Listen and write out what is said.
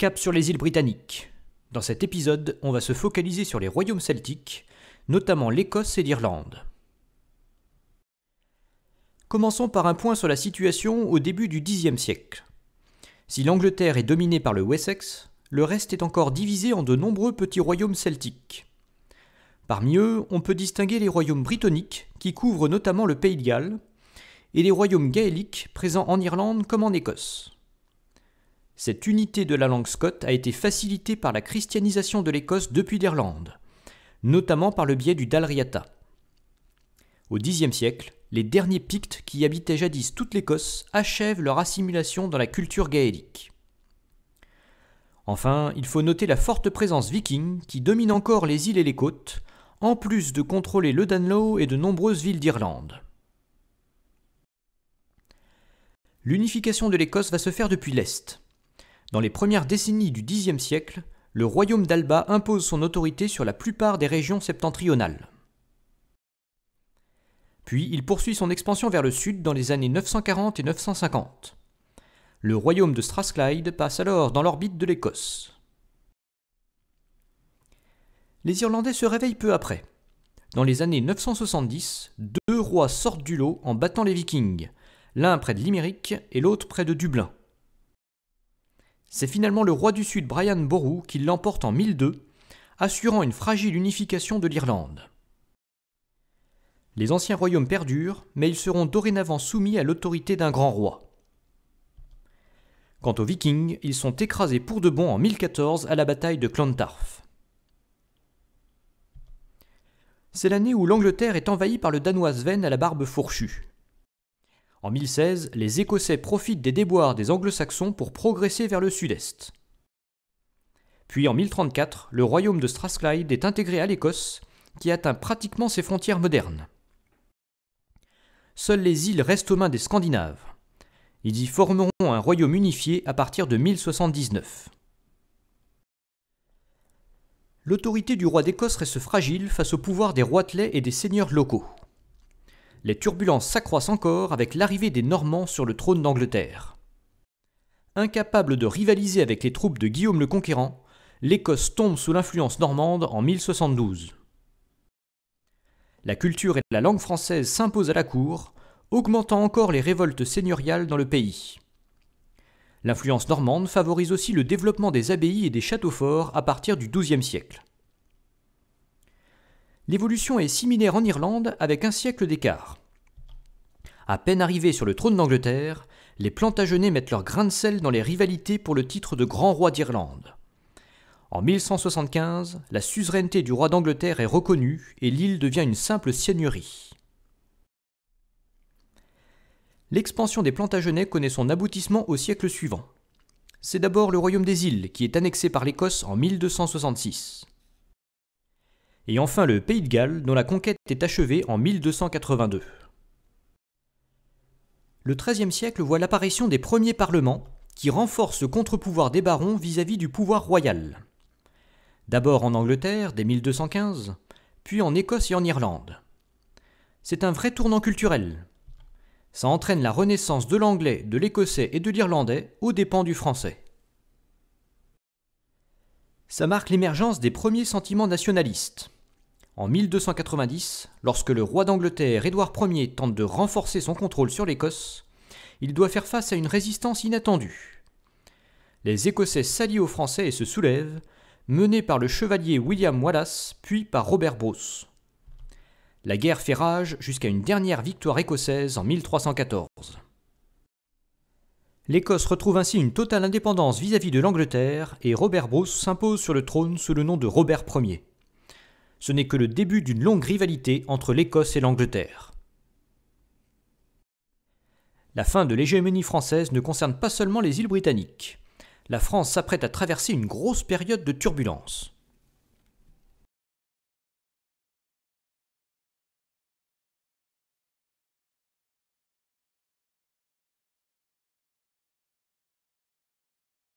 Cap sur les îles britanniques. Dans cet épisode, on va se focaliser sur les royaumes celtiques, notamment l'Écosse et l'Irlande. Commençons par un point sur la situation au début du Xe siècle. Si l'Angleterre est dominée par le Wessex, le reste est encore divisé en de nombreux petits royaumes celtiques. Parmi eux, on peut distinguer les royaumes brittoniques, qui couvrent notamment le Pays de Galles, et les royaumes gaéliques présents en Irlande comme en Écosse. Cette unité de la langue scotte a été facilitée par la christianisation de l'Écosse depuis l'Irlande, notamment par le biais du Dalriata. Au Xe siècle, les derniers Pictes qui habitaient jadis toute l'Écosse achèvent leur assimilation dans la culture gaélique. Enfin, il faut noter la forte présence viking qui domine encore les îles et les côtes, en plus de contrôler le Danelaw et de nombreuses villes d'Irlande. L'unification de l'Écosse va se faire depuis l'Est. Dans les premières décennies du Xe siècle, le royaume d'Alba impose son autorité sur la plupart des régions septentrionales. Puis il poursuit son expansion vers le sud dans les années 940 et 950. Le royaume de Strathclyde passe alors dans l'orbite de l'Écosse. Les Irlandais se réveillent peu après. Dans les années 970, deux rois sortent du lot en battant les Vikings, l'un près de Limerick et l'autre près de Dublin. C'est finalement le roi du Sud Brian Boru qui l'emporte en 1002, assurant une fragile unification de l'Irlande. Les anciens royaumes perdurent, mais ils seront dorénavant soumis à l'autorité d'un grand roi. Quant aux Vikings, ils sont écrasés pour de bon en 1014 à la bataille de Clontarf. C'est l'année où l'Angleterre est envahie par le Danois Sven à la barbe fourchue. En 1016, les Écossais profitent des déboires des Anglo-Saxons pour progresser vers le sud-est. Puis en 1034, le royaume de Strathclyde est intégré à l'Écosse, qui atteint pratiquement ses frontières modernes. Seules les îles restent aux mains des Scandinaves. Ils y formeront un royaume unifié à partir de 1079. L'autorité du roi d'Écosse reste fragile face au pouvoir des roitelets et des seigneurs locaux. Les turbulences s'accroissent encore avec l'arrivée des Normands sur le trône d'Angleterre. Incapable de rivaliser avec les troupes de Guillaume le Conquérant, l'Écosse tombe sous l'influence normande en 1072. La culture et la langue française s'imposent à la cour, augmentant encore les révoltes seigneuriales dans le pays. L'influence normande favorise aussi le développement des abbayes et des châteaux forts à partir du XIIe siècle. L'évolution est similaire en Irlande avec un siècle d'écart. À peine arrivés sur le trône d'Angleterre, les Plantagenets mettent leur grain de sel dans les rivalités pour le titre de grand roi d'Irlande. En 1175, la suzeraineté du roi d'Angleterre est reconnue et l'île devient une simple seigneurie. L'expansion des Plantagenets connaît son aboutissement au siècle suivant. C'est d'abord le royaume des îles qui est annexé par l'Écosse en 1266. Et enfin le Pays de Galles dont la conquête est achevée en 1282. Le XIIIe siècle voit l'apparition des premiers parlements qui renforcent le contre-pouvoir des barons vis-à-vis du pouvoir royal. D'abord en Angleterre dès 1215, puis en Écosse et en Irlande. C'est un vrai tournant culturel. Ça entraîne la renaissance de l'anglais, de l'écossais et de l'irlandais aux dépens du français. Ça marque l'émergence des premiers sentiments nationalistes. En 1290, lorsque le roi d'Angleterre Édouard Ier tente de renforcer son contrôle sur l'Écosse, il doit faire face à une résistance inattendue. Les Écossais s'allient aux Français et se soulèvent, menés par le chevalier William Wallace, puis par Robert Bruce. La guerre fait rage jusqu'à une dernière victoire écossaise en 1314. L'Écosse retrouve ainsi une totale indépendance vis-à-vis de l'Angleterre et Robert Bruce s'impose sur le trône sous le nom de Robert Ier. Ce n'est que le début d'une longue rivalité entre l'Écosse et l'Angleterre. La fin de l'hégémonie française ne concerne pas seulement les îles britanniques. La France s'apprête à traverser une grosse période de turbulence.